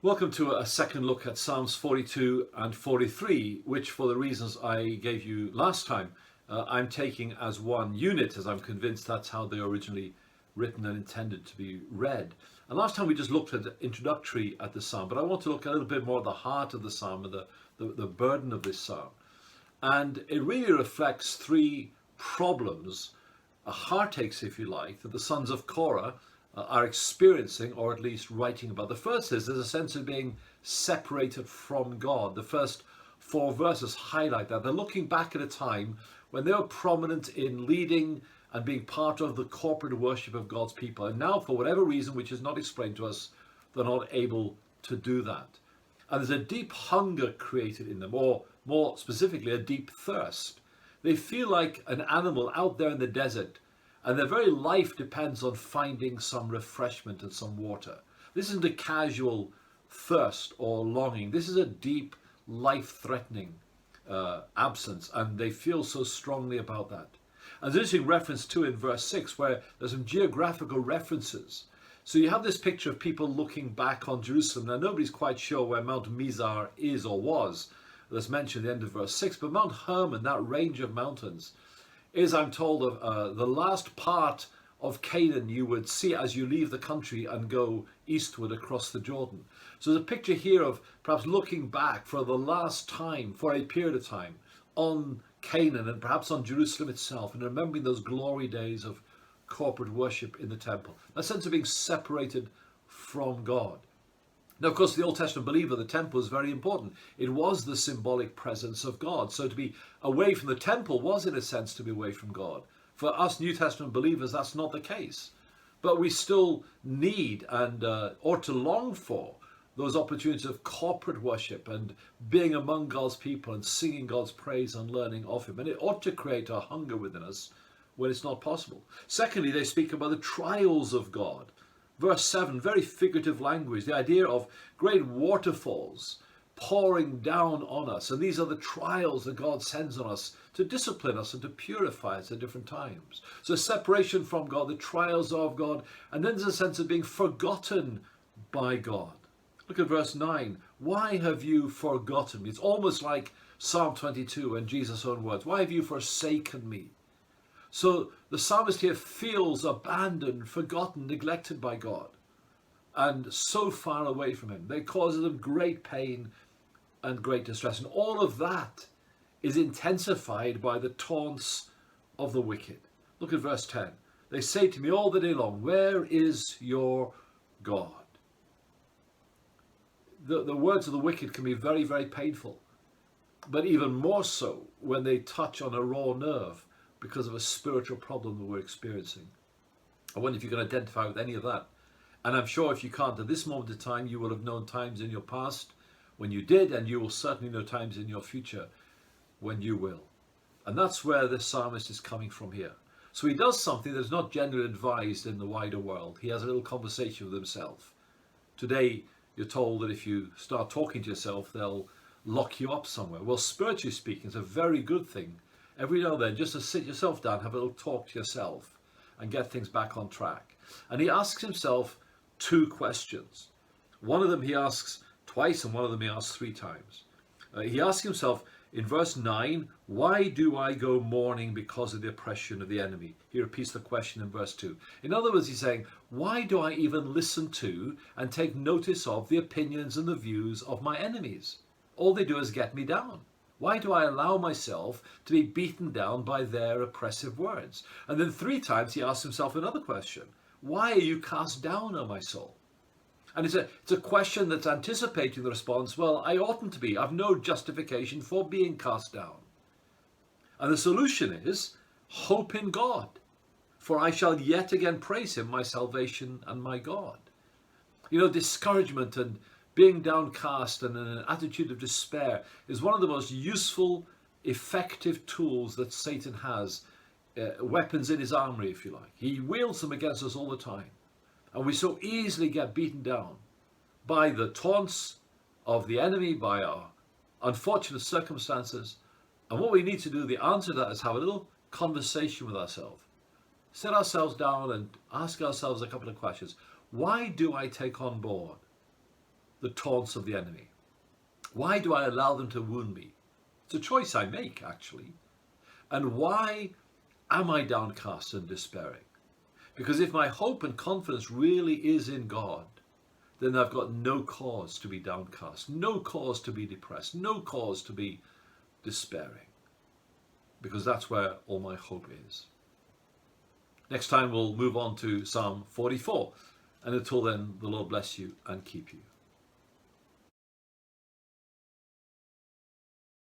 Welcome to a second look at Psalms 42 and 43, which, for the reasons I gave you last time, I'm taking as one unit, as I'm convinced that's how they were originally written and intended to be read. And last time we just looked at the introductory at the psalm, but I want to look a little bit more at the heart of the psalm and the burden of this psalm. And it really reflects three problems, heartaches, if you like, that the sons of Korah are experiencing, or at least writing about. The first is there's a sense of being separated from God. The first four verses highlight that. They're looking back at a time when they were prominent in leading and being part of the corporate worship of God's people. And now, for whatever reason, which is not explained to us, they're not able to do that. And there's a deep hunger created in them, or more specifically, a deep thirst. They feel like an animal out there in the desert, and their very life depends on finding some refreshment and some water. This isn't a casual thirst or longing. This is a deep, life-threatening absence, and they feel so strongly about that. And there's an interesting reference too in verse 6, where there's some geographical references. So you have this picture of people looking back on Jerusalem. Now, nobody's quite sure where Mount Mizar is or was. That's mentioned at the end of verse 6. But Mount Hermon, that range of mountains, is, I'm told, of the last part of Canaan you would see as you leave the country and go eastward across the Jordan. So there's a picture here of perhaps looking back for the last time, for a period of time, on Canaan and perhaps on Jerusalem itself, and remembering those glory days of corporate worship in the temple. That sense of being separated from God. Now, of course, the Old Testament believer, the temple is very important. It was the symbolic presence of God. So to be away from the temple was, in a sense, to be away from God. For us New Testament believers, that's not the case. But we still need and ought to long for those opportunities of corporate worship and being among God's people and singing God's praise and learning of Him. And it ought to create a hunger within us when it's not possible. Secondly, they speak about the trials of God. Verse 7, very figurative language, the idea of great waterfalls pouring down on us. And these are the trials that God sends on us to discipline us and to purify us at different times. So separation from God, the trials of God, and then there's a sense of being forgotten by God. Look at verse 9. Why have you forgotten me? It's almost like Psalm 22 and Jesus' own words. Why have you forsaken me? So the psalmist here feels abandoned, forgotten, neglected by God, and so far away from Him. They cause them great pain and great distress. And all of that is intensified by the taunts of the wicked. Look at verse 10. They say to me all the day long, where is your God? The words of the wicked can be very, very painful, but even more so when they touch on a raw nerve because of a spiritual problem that we're experiencing. I wonder if you can identify with any of that. And I'm sure if you can't at this moment in time, you will have known times in your past when you did, and you will certainly know times in your future when you will. And that's where the psalmist is coming from here. So he does something that's not generally advised in the wider world. He has a little conversation with himself. Today, you're told that if you start talking to yourself, they'll lock you up somewhere. Well, spiritually speaking, it's a very good thing every now and then just to sit yourself down, have a little talk to yourself and get things back on track. And he asks himself two questions. One of them he asks twice and one of them he asks three times. He asks himself in verse 9, why do I go mourning because of the oppression of the enemy? He repeats the question in verse 2. In other words, he's saying, why do I even listen to and take notice of the opinions and the views of my enemies? All they do is get me down. Why do I allow myself to be beaten down by their oppressive words? And then three times he asks himself another question. Why are you cast down, O my soul? And it's a question that's anticipating the response, well, I oughtn't to be. I've no justification for being cast down. And the solution is hope in God, for I shall yet again praise Him, my salvation and my God. You know, discouragement and being downcast and in an attitude of despair is one of the most useful, effective tools that Satan has, weapons in his armory, if you like. He wields them against us all the time. And we so easily get beaten down by the taunts of the enemy, by our unfortunate circumstances. And what we need to do, the answer to that, is have a little conversation with ourselves. Sit ourselves down and ask ourselves a couple of questions. Why do I take on board the taunts of the enemy? Why do I allow them to wound me? It's a choice I make, actually. And why am I downcast and despairing? Because if my hope and confidence really is in God, then I've got no cause to be downcast, no cause to be depressed, no cause to be despairing, because that's where all my hope is. Next time we'll move on to Psalm 44, and until then, the Lord bless you and keep you.